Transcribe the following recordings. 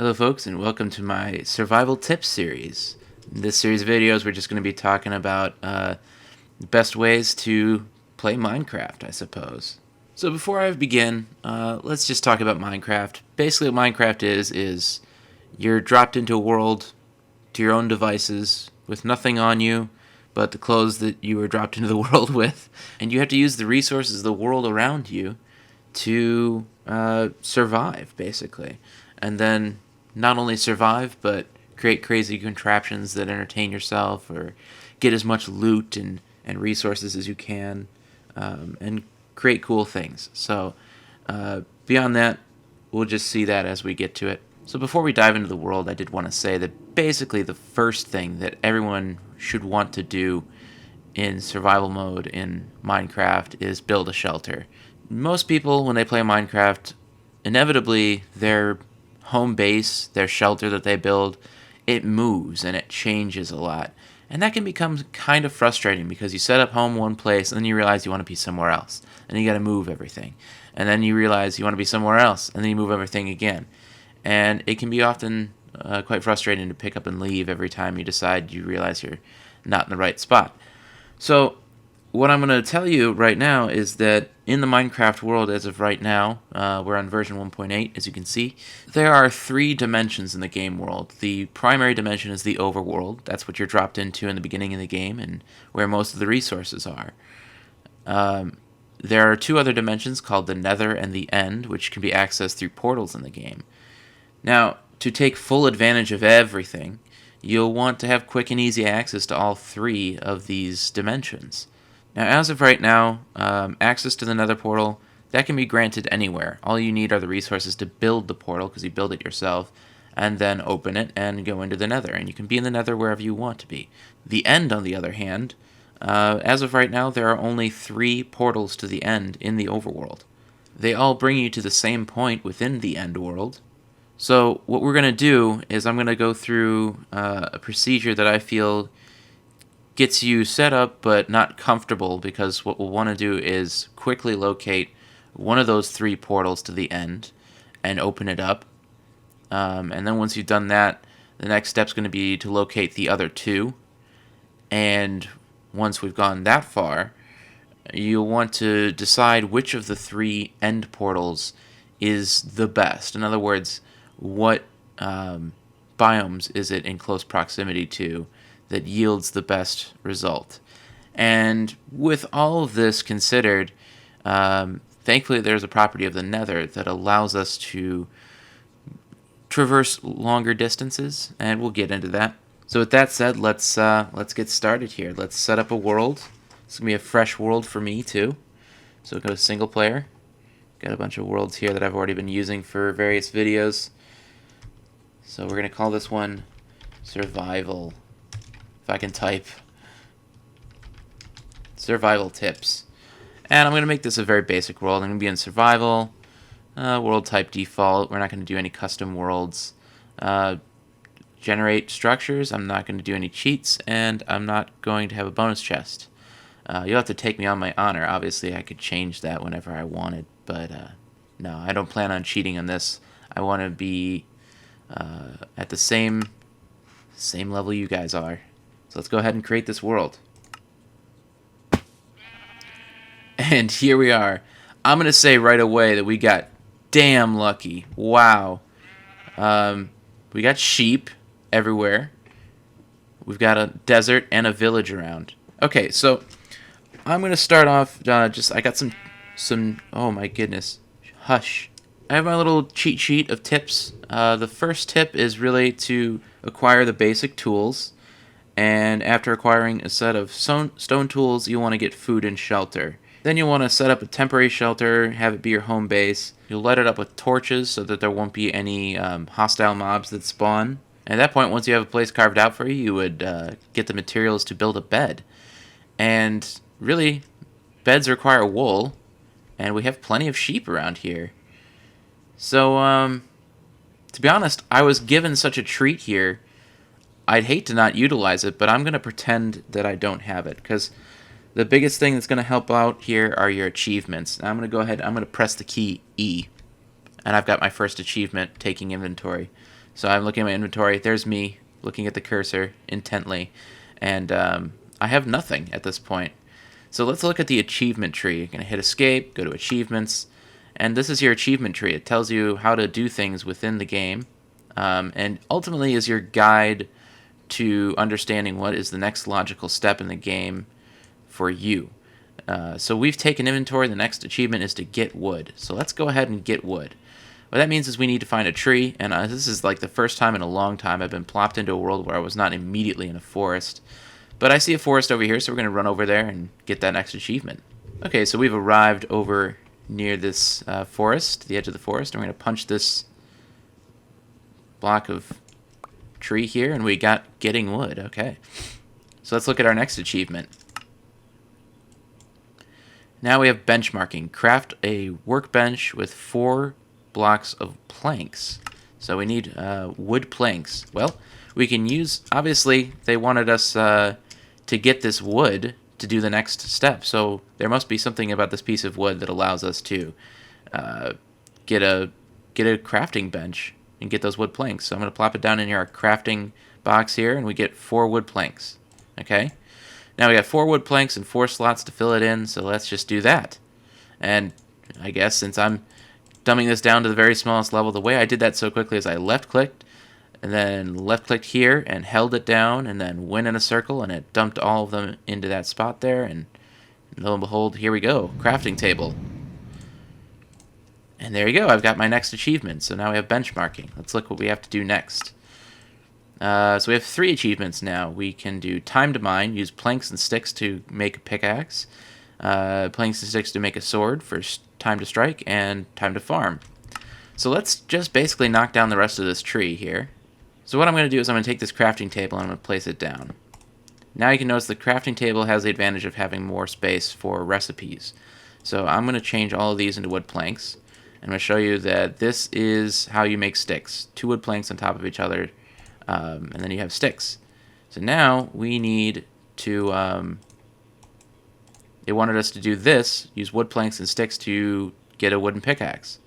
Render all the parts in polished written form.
Hello folks, and welcome to my survival tips series. In this series of videos we're just going to be talking about the best ways to play Minecraft, I suppose. So before I begin, let's just talk about Minecraft. Basically what Minecraft is you're dropped into a world to your own devices with nothing on you but the clothes that you were dropped into the world with, and you have to use the resources of the world around you to survive, basically. And then not only survive, but create crazy contraptions that entertain yourself, or get as much loot and resources as you can, and create cool things. So beyond that, we'll just see that as we get to it. So before we dive into the world, I did want to say that basically the first thing that everyone should want to do in survival mode in Minecraft is build a shelter. Most people, when they play Minecraft, inevitably their home base, their shelter that they build, it moves and it changes a lot. And that can become kind of frustrating because you set up home one place and then you realize you want to be somewhere else. And you got to move everything. And then you realize you want to be somewhere else and then you move everything again. And it can be often quite frustrating to pick up and leave every time you decide you realize you're not in the right spot. So what I'm going to tell you right now is that in the Minecraft world as of right now, we're on version 1.8, as you can see, there are 3 dimensions in the game world. The primary dimension is the overworld. That's what you're dropped into in the beginning of the game and where most of the resources are. There are 2 other dimensions called the Nether and the End, which can be accessed through portals in the game. Now, to take full advantage of everything, you'll want to have quick and easy access to all 3 of these dimensions. Now, as of right now, access to the Nether portal, that can be granted anywhere. All you need are the resources to build the portal, because you build it yourself, and then open it and go into the Nether. And you can be in the Nether wherever you want to be. The End, on the other hand, as of right now, there are only 3 portals to the End in the overworld. They all bring you to the same point within the End world. So what we're going to do is I'm going to go through a procedure that I feel gets you set up but not comfortable, because what we'll want to do is quickly locate one of those 3 portals to the End and open it up. And then once you've done that, the next step's going to be to locate the other 2. And once we've gone that far, you'll want to decide which of the 3 end portals is the best. In other words, what biomes is it in close proximity to that yields the best result. And with all of this considered, thankfully there's a property of the Nether that allows us to traverse longer distances, and we'll get into that. So with that said, let's get started here. Let's set up a world. It's gonna be a fresh world for me too. So go to single player. Got a bunch of worlds here that I've already been using for various videos. So we're gonna call this one Survival. If I can type survival tips. And I'm going to make this a very basic world. I'm going to be in survival, world type default. We're not going to do any custom worlds. Generate structures. I'm not going to do any cheats, and I'm not going to have a bonus chest. You'll have to take me on my honor. Obviously, I could change that whenever I wanted, but no, I don't plan on cheating on this. I want to be at the same level you guys are. So let's go ahead and create this world. And here we are. I'm going to say right away that we got damn lucky. Wow. We got sheep everywhere. We've got a desert and a village around. Okay, so I'm going to start off I got some oh my goodness. Hush. I have my little cheat sheet of tips. The first tip is really to acquire the basic tools. And after acquiring a set of stone tools, you want to get food and shelter. Then you'll want to set up a temporary shelter, have it be your home base. You'll light it up with torches so that there won't be any hostile mobs that spawn. And at that point, once you have a place carved out for you, you would get the materials to build a bed. And really, beds require wool, and we have plenty of sheep around here. So, to be honest, I was given such a treat here. I'd hate to not utilize it, but I'm going to pretend that I don't have it, because the biggest thing that's going to help out here are your achievements. Now I'm going to go ahead, I'm going to press the key E, and I've got my first achievement, taking inventory. So I'm looking at my inventory. There's me looking at the cursor intently, and I have nothing at this point. So let's look at the achievement tree. You're going to hit escape, go to achievements, and this is your achievement tree. It tells you how to do things within the game, and ultimately is your guide to understanding what is the next logical step in the game for you. So we've taken inventory. The next achievement is to get wood. So let's go ahead and get wood. What that means is we need to find a tree, and this is like the first time in a long time I've been plopped into a world where I was not immediately in a forest. But I see a forest over here, so we're going to run over there and get that next achievement. Okay, so we've arrived over near this forest, the edge of the forest, and we're going to punch this block of tree here, and we got getting wood. Okay, so let's look at our next achievement. Now we have benchmarking. Craft a workbench with 4 blocks of planks. So we need wood planks. Well, we can use, obviously they wanted us to get this wood to do the next step, so there must be something about this piece of wood that allows us to get a crafting bench and get those wood planks. So I'm going to plop it down in our crafting box here, and we get 4 wood planks. Okay, now we got 4 wood planks and 4 slots to fill it in, so let's just do that. And I guess since I'm dumbing this down to the very smallest level, the way I did that so quickly is I left-clicked, and then left-clicked here and held it down, and then went in a circle, and it dumped all of them into that spot there, and lo and behold, here we go, crafting table. And there you go, I've got my next achievement. So now we have benchmarking. Let's look what we have to do next. So we have 3 achievements now. We can do time to mine, use planks and sticks to make a pickaxe, planks and sticks to make a sword for time to strike, and time to farm. So let's just basically knock down the rest of this tree here. So what I'm going to do is I'm going to take this crafting table and I'm going to place it down. Now you can notice the crafting table has the advantage of having more space for recipes. So I'm going to change all of these into wood planks. I'm going to show you that this is how you make sticks. 2 wood planks on top of each other, and then you have sticks. So now we need to, they wanted us to do this, use wood planks and sticks to get a wooden pickaxe.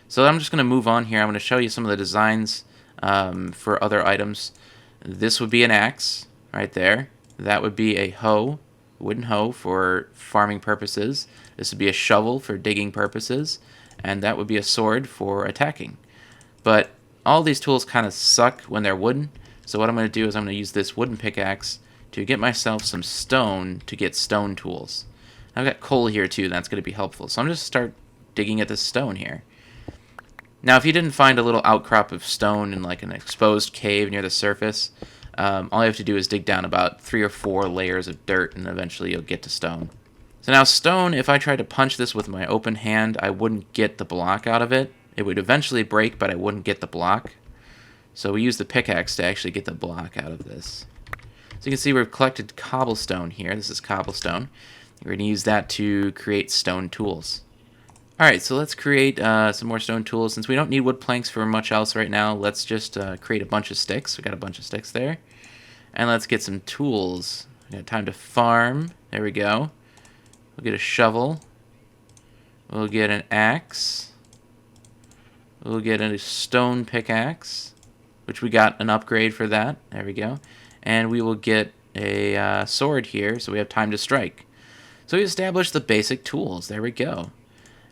So I'm just going to move on here. I'm going to show you some of the designs for other items. This would be an axe right there. That would be a hoe, wooden hoe for farming purposes. This would be a shovel for digging purposes. And that would be a sword for attacking. But all these tools kind of suck when they're wooden. So what I'm going to do is I'm going to use this wooden pickaxe to get myself some stone to get stone tools. I've got coal here too, that's going to be helpful. So I'm just start digging at this stone here. Now if you didn't find a little outcrop of stone in like an exposed cave near the surface, all you have to do is dig down about 3 or 4 layers of dirt and eventually you'll get to stone. So now stone, if I tried to punch this with my open hand, I wouldn't get the block out of it. It would eventually break, but I wouldn't get the block. So we use the pickaxe to actually get the block out of this. So you can see we've collected cobblestone here. This is cobblestone. We're going to use that to create stone tools. Alright, so let's create some more stone tools. Since we don't need wood planks for much else right now, let's just create a bunch of sticks. We got a bunch of sticks there. And let's get some tools. We got time to farm. There we go. We'll get a shovel. We'll get an axe. We'll get a stone pickaxe, which we got an upgrade for that. There we go. And we will get a sword here, so we have time to strike. So we established the basic tools. There we go.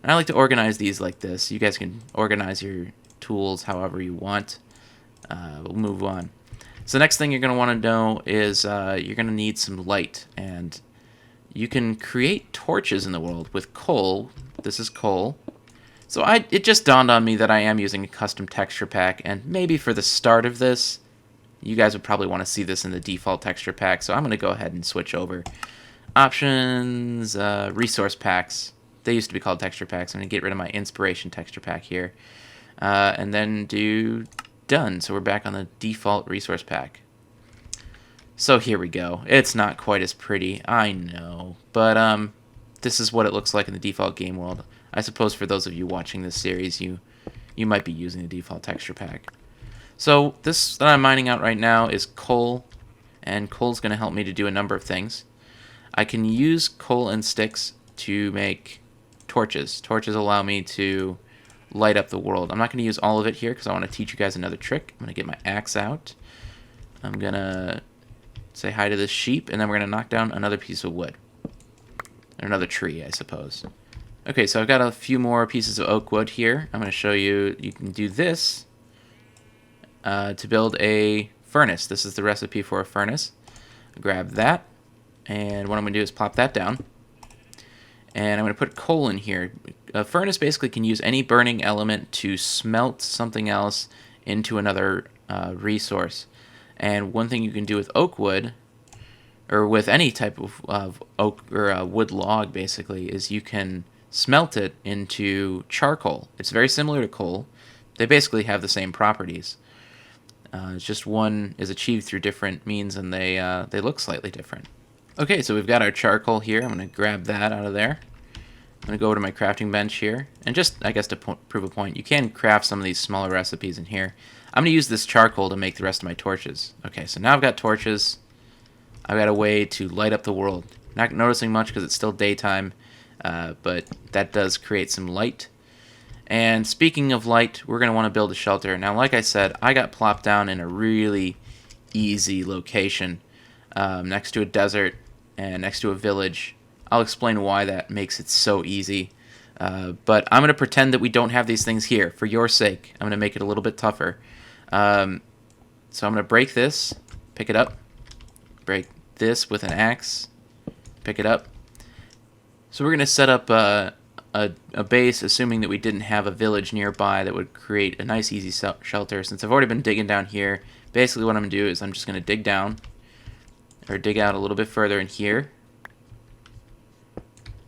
And I like to organize these like this. You guys can organize your tools however you want. We'll move on. So the next thing you're going to want to know is you're going to need some light. And you can create torches in the world with coal. This is coal. So it just dawned on me that I am using a custom texture pack, and maybe for the start of this, you guys would probably want to see this in the default texture pack, so I'm going to go ahead and switch over. Options, resource packs. They used to be called texture packs. I'm going to get rid of my inspiration texture pack here. And then do done. So we're back on the default resource pack. So here we go. It's not quite as pretty, I know, but this is what it looks like in the default game world. I suppose for those of you watching this series, you might be using the default texture pack. So this that I'm mining out right now is coal, and coal's going to help me to do a number of things. I can use coal and sticks to make torches. Torches allow me to light up the world. I'm not going to use all of it here because I want to teach you guys another trick. I'm going to get my axe out. I'm going to say hi to this sheep, and then we're going to knock down another piece of wood. Or another tree, I suppose. Okay, so I've got a few more pieces of oak wood here. I'm going to show you, you can do this to build a furnace. This is the recipe for a furnace. Grab that, and what I'm going to do is plop that down. And I'm going to put coal in here. A furnace basically can use any burning element to smelt something else into another resource. And one thing you can do with oak wood, or with any type of oak or wood log basically, is you can smelt it into charcoal. It's very similar to coal. They basically have the same properties. It's just one is achieved through different means, and they look slightly different. Okay, so we've got our charcoal here. I'm going to grab that out of there. I'm going to go over to my crafting bench here. And just, I guess, to prove a point, you can craft some of these smaller recipes in here. I'm going to use this charcoal to make the rest of my torches. Okay, so now I've got torches. I've got a way to light up the world. Not noticing much because it's still daytime, but that does create some light. And speaking of light, we're going to want to build a shelter. Now, like I said, I got plopped down in a really easy location next to a desert and next to a village. I'll explain why that makes it so easy. But I'm going to pretend that we don't have these things here for your sake. I'm going to make it a little bit tougher. So I'm going to break this, pick it up, break this with an axe, pick it up. So we're going to set up a base, assuming that we didn't have a village nearby that would create a nice easy shelter. Since I've already been digging down here, basically what I'm going to do is I'm just going to dig down, or dig out a little bit further in here,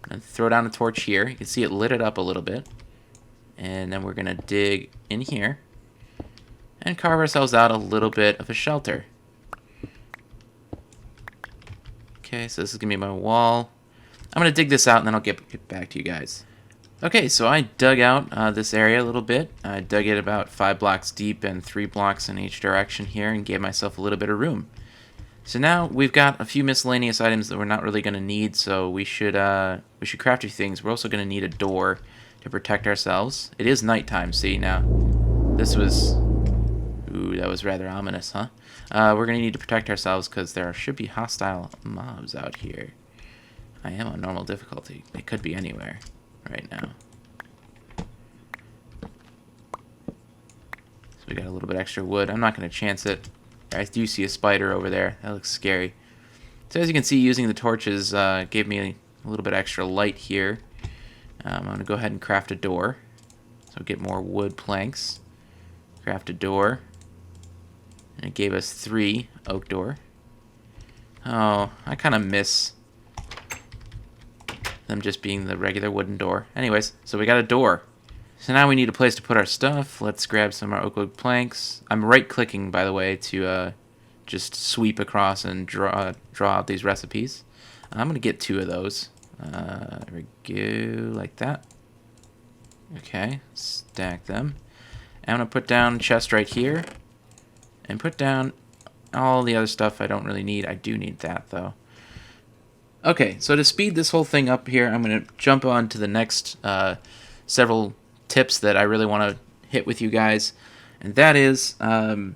and throw down a torch here. You can see it lit it up a little bit. And then we're going to dig in here and carve ourselves out a little bit of a shelter. Okay, so this is going to be my wall. I'm going to dig this out, and then I'll get back to you guys. Okay, so I dug out this area a little bit. I dug it about 5 blocks deep and 3 blocks in each direction here, and gave myself a little bit of room. So now we've got a few miscellaneous items that we're not really going to need, so we should craft a few things. We're also going to need a door to protect ourselves. It is nighttime, see now. This was... Ooh, that was rather ominous, huh? We're going to need to protect ourselves because there should be hostile mobs out here. I am on normal difficulty. They could be anywhere right now. So we got a little bit extra wood. I'm not going to chance it. I do see a spider over there. That looks scary. So as you can see, using the torches gave me a little bit extra light here. I'm going to go ahead and craft a door. So get more wood planks. Craft a door. And it gave us 3 oak door. Oh, I kind of miss them just being the regular wooden door. Anyways, so we got a door. So now we need a place to put our stuff. Let's grab some of our oak wood planks. I'm right-clicking, by the way, to just sweep across and draw out these recipes. I'm going to get 2 of those. There we go, like that. Okay, stack them. I'm going to put down a chest right here. And put down all the other stuff I don't really need. I do need that, though. Okay, so to speed this whole thing up here, I'm going to jump on to the next several tips that I really want to hit with you guys. And that is, now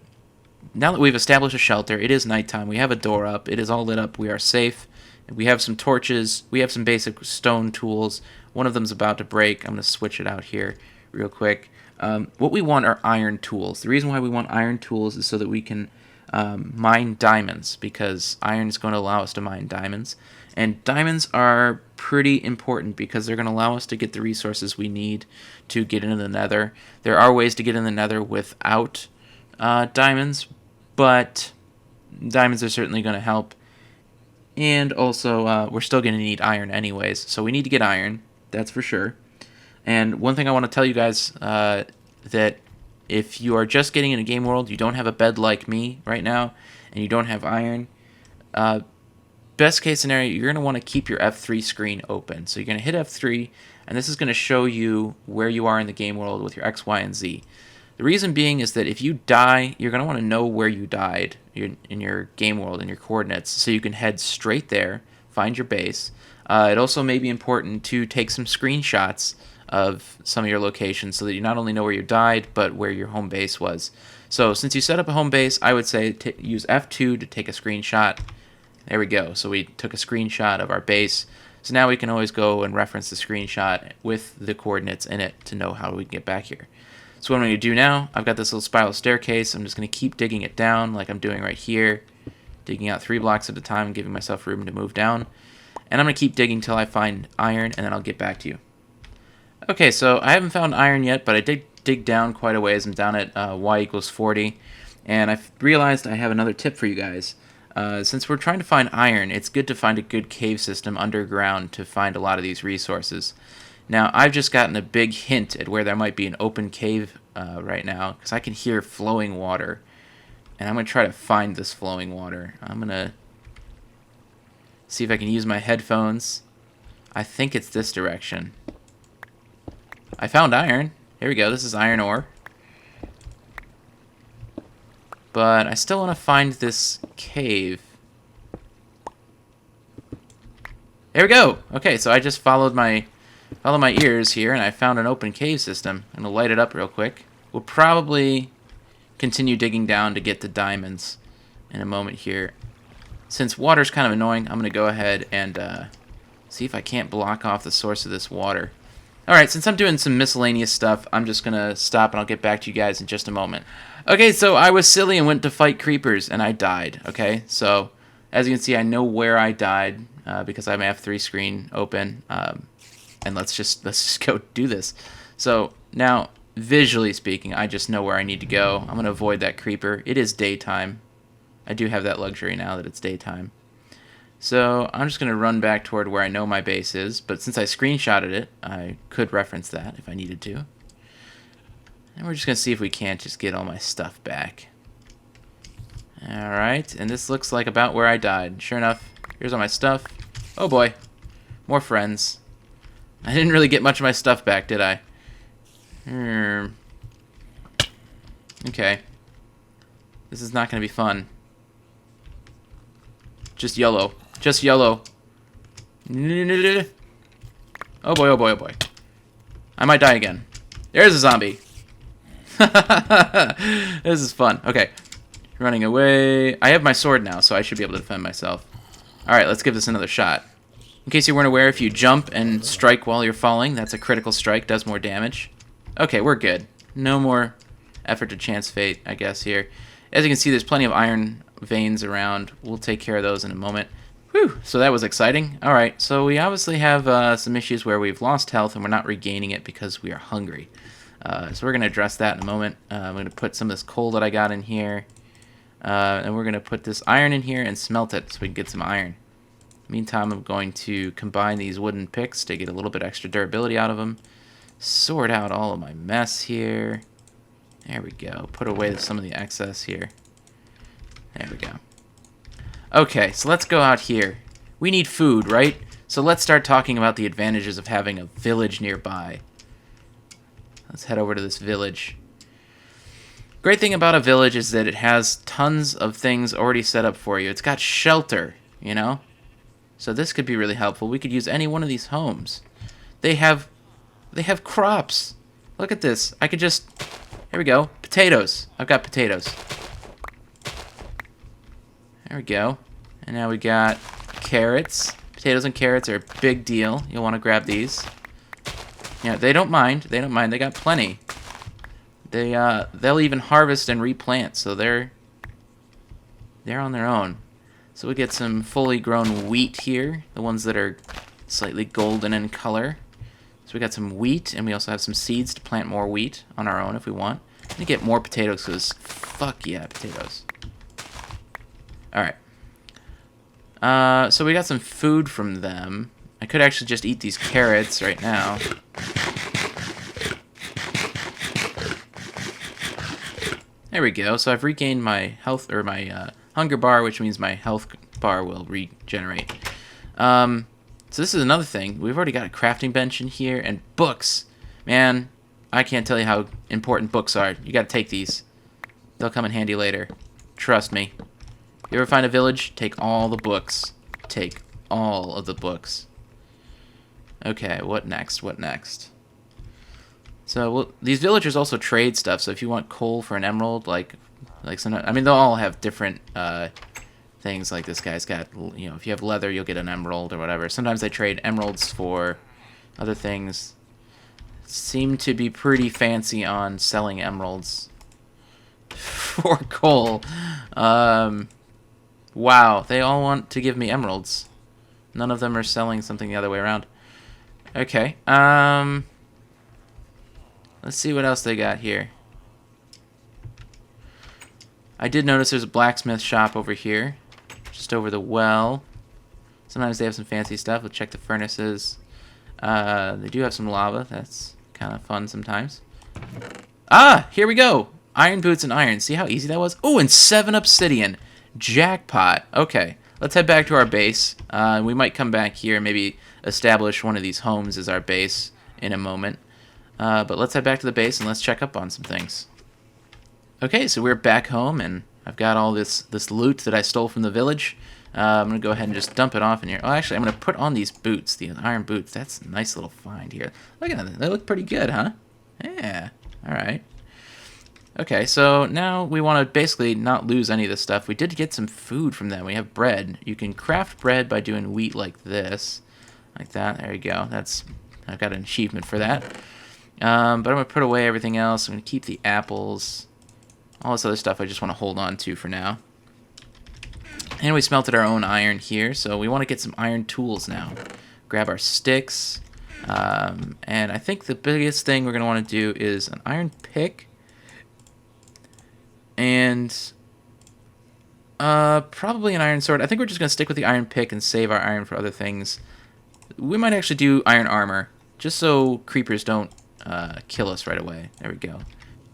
that we've established a shelter, it is nighttime, we have a door up, it is all lit up, we are safe. We have some torches, we have some basic stone tools. One of them's about to break. I'm going to switch it out here real quick. What we want are iron tools. The reason why we want iron tools is so that we can mine diamonds, because iron is going to allow us to mine diamonds. And diamonds are pretty important because they're going to allow us to get the resources we need to get into the nether. There are ways to get in the nether without diamonds, but diamonds are certainly going to help. And also, we're still going to need iron anyways, so we need to get iron, that's for sure. And one thing I want to tell you guys, that if you are just getting in a game world, you don't have a bed like me right now, and you don't have iron, best case scenario, you're going to want to keep your F3 screen open. So you're going to hit F3, and this is going to show you where you are in the game world with your X, Y, and Z. The reason being is that if you die, you're going to want to know where you died in your game world, in your coordinates, so you can head straight there, find your base. It also may be important to take some screenshots of some of your locations so that you not only know where you died, but where your home base was. So since you set up a home base, I would say use F2 to take a screenshot. There we go. So we took a screenshot of our base. So now we can always go and reference the screenshot with the coordinates in it to know how we can get back here. So what I'm going to do now, I've got this little spiral staircase. I'm just going to keep digging it down like I'm doing right here. Digging out 3 blocks at a time, giving myself room to move down. And I'm going to keep digging till I find iron, and then I'll get back to you. Okay, so I haven't found iron yet, but I did dig down quite a ways. I'm down at y equals 40. And I've realized I have another tip for you guys. Since we're trying to find iron, it's good to find a good cave system underground to find a lot of these resources. Now, I've just gotten a big hint at where there might be an open cave right now, because I can hear flowing water. And I'm going to try to find this flowing water. I'm going to see if I can use my headphones. I think it's this direction. I found iron. Here we go. This is iron ore. But I still want to find this cave. There we go. Okay, so I just followed my ears here, and I found an open cave system. I'm going to light it up real quick. We'll probably continue digging down to get the diamonds in a moment here. Since water's kind of annoying, I'm going to go ahead and see if I can't block off the source of this water. Alright, since I'm doing some miscellaneous stuff, I'm just going to stop and I'll get back to you guys in just a moment. Okay, so I was silly and went to fight creepers, and I died, okay? So, as you can see, I know where I died because I have my F3 screen open. And let's just go do this. So, now, visually speaking, I just know where I need to go. I'm going to avoid that creeper. It is daytime. I do have that luxury now that it's daytime. So I'm just going to run back toward where I know my base is, but since I screenshotted it, I could reference that if I needed to. And we're just going to see if we can't just get all my stuff back. Alright, and this looks like about where I died. Sure enough, here's all my stuff. Oh boy, more friends. I didn't really get much of my stuff back, did I? Okay. This is not going to be fun. Just YOLO. Just YOLO. Oh boy, oh boy, oh boy. I might die again. There's a zombie. This is fun. Okay. Running away. I have my sword now, so I should be able to defend myself. Alright, let's give this another shot. In case you weren't aware, if you jump and strike while you're falling, that's a critical strike, does more damage. Okay, we're good. No more effort to chance fate, I guess, here. As you can see, there's plenty of iron veins around. We'll take care of those in a moment. Whew, so that was exciting. Alright, so we obviously have some issues where we've lost health and we're not regaining it because we are hungry. So we're going to address that in a moment. I'm going to put some of this coal that I got in here. And we're going to put this iron in here and smelt it so we can get some iron. Meantime, I'm going to combine these wooden picks to get a little bit extra durability out of them. Sort out all of my mess here. There we go. Put away some of the excess here. There we go. Okay, so let's go out here. We need food, right? So let's start talking about the advantages of having a village nearby. Let's head over to this village. Great thing about a village is that it has tons of things already set up for you. It's got shelter, you know? So this could be really helpful. We could use any one of these homes. They have crops. Look at this. I could just... Here we go. Potatoes. I've got potatoes. There we go. And now we got carrots. Potatoes and carrots are a big deal. You'll want to grab these. Yeah, they don't mind. They don't mind. They got plenty. They'll even harvest and replant, so they're on their own. So we get some fully grown wheat here, the ones that are slightly golden in color. So we got some wheat, and we also have some seeds to plant more wheat on our own if we want. I'm gonna get more potatoes because fuck yeah, potatoes. Alright. So we got some food from them. I could actually just eat these carrots right now. There we go. So I've regained my health, or my hunger bar, which means my health bar will regenerate. So this is another thing. We've already got a crafting bench in here, and books. Man, I can't tell you how important books are. You gotta take these. They'll come in handy later. Trust me. You ever find a village? Take all the books. Take all of the books. Okay, what next? What next? So well, these villagers also trade stuff. So if you want coal for an emerald, like some, I mean, they'll all have different things. Like this guy's got, you know, if you have leather, you'll get an emerald or whatever. Sometimes they trade emeralds for other things. Seem to be pretty fancy on selling emeralds for coal. Wow, they all want to give me emeralds. None of them are selling something the other way around. Okay, let's see what else they got here. I did notice there's a blacksmith shop over here, just over the well. Sometimes they have some fancy stuff. We'll check the furnaces. They do have some lava. That's kind of fun sometimes. Ah, here we go. Iron boots and iron. See how easy that was? Oh, and 7 obsidian. Jackpot. Okay, let's head back to our base. We might come back here and maybe establish one of these homes as our base in a moment. But let's head back to the base and let's check up on some things. Okay, so we're back home, and I've got all this loot that I stole from the village. I'm going to go ahead and just dump it off in here. Oh, actually, I'm going to put on these boots, the iron boots. That's a nice little find here. Look at them. They look pretty good, huh? Yeah. All right. Okay, so now we want to basically not lose any of this stuff. We did get some food from them. We have bread. You can craft bread by doing wheat like this. Like that. There you go. I've got an achievement for that. But I'm going to put away everything else. I'm going to keep the apples. All this other stuff I just want to hold on to for now. And we smelted our own iron here, so we want to get some iron tools now. Grab our sticks. And I think the biggest thing we're going to want to do is an iron pick. And probably an iron sword. I think we're just going to stick with the iron pick and save our iron for other things. We might actually do iron armor, just so creepers don't kill us right away. There we go.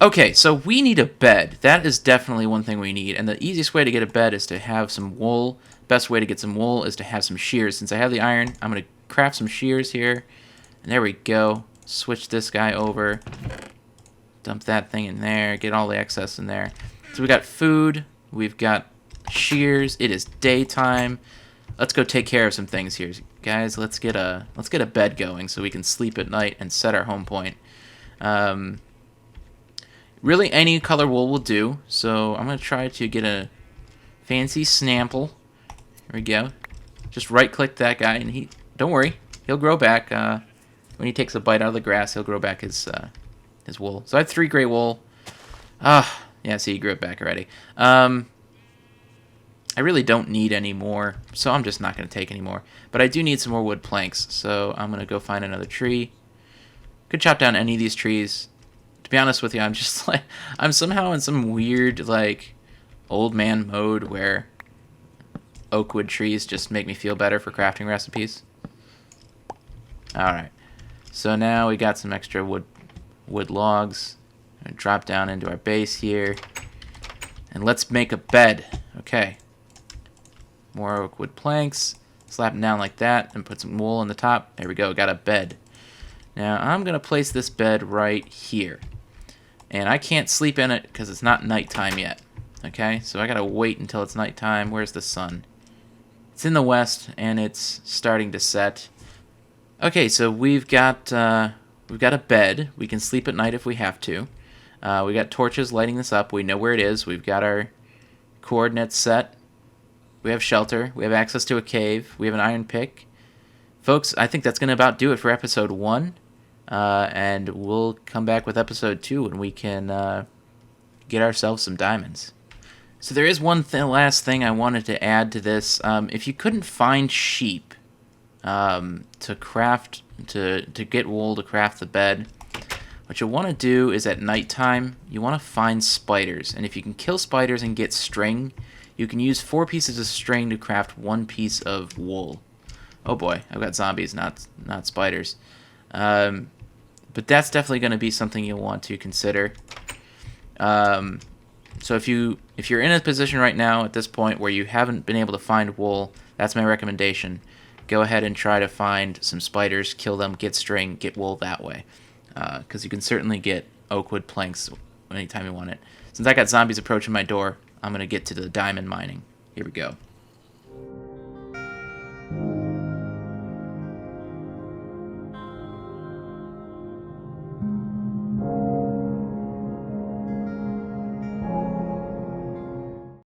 Okay, so we need a bed. That is definitely one thing we need. And the easiest way to get a bed is to have some wool. Best way to get some wool is to have some shears. Since I have the iron, I'm going to craft some shears here. And there we go. Switch this guy over. Dump that thing in there. Get all the excess in there. So we got food. We've got shears. It is daytime. Let's go take care of some things here, guys. Let's get a bed going so we can sleep at night and set our home point. Really, any color wool will do. So I'm gonna try to get a fancy snample. There we go. Just right-click that guy, and don't worry, he'll grow back. When he takes a bite out of the grass, he'll grow back his wool. So I have 3 gray wool. Yeah, see, he grew it back already. I really don't need any more, so I'm just not going to take any more. But I do need some more wood planks, so I'm going to go find another tree. Could chop down any of these trees. To be honest with you, I'm just like, I'm somehow in some weird, like, old man mode where oak wood trees just make me feel better for crafting recipes. Alright, so now we got some extra wood logs. I'm going to drop down into our base here. And let's make a bed. Okay. More oak wood planks. Slap them down like that and put some wool on the top. There we go. Got a bed. Now I'm going to place this bed right here. And I can't sleep in it because it's not nighttime yet. Okay? So I got to wait until it's nighttime. Where's the sun? It's in the west and it's starting to set. Okay, so we've got a bed. We can sleep at night if we have to. We got torches lighting this up. We know where it is. We've got our coordinates set. We have shelter. We have access to a cave. We have an iron pick. Folks, I think that's going to about do it for episode 1. And we'll come back with episode 2 when we can get ourselves some diamonds. So there is one last thing I wanted to add to this. If you couldn't find sheep to get wool to craft the bed, what you want to do is at nighttime, you want to find spiders. And if you can kill spiders and get string, you can use 4 pieces of string to craft 1 piece of wool. Oh boy, I've got zombies, not spiders. But that's definitely going to be something you'll want to consider. So if you're in a position right now at this point where you haven't been able to find wool, that's my recommendation. Go ahead and try to find some spiders, kill them, get string, get wool that way. Because you can certainly get oak wood planks anytime you want it. Since I got zombies approaching my door, I'm going to get to the diamond mining. Here we go.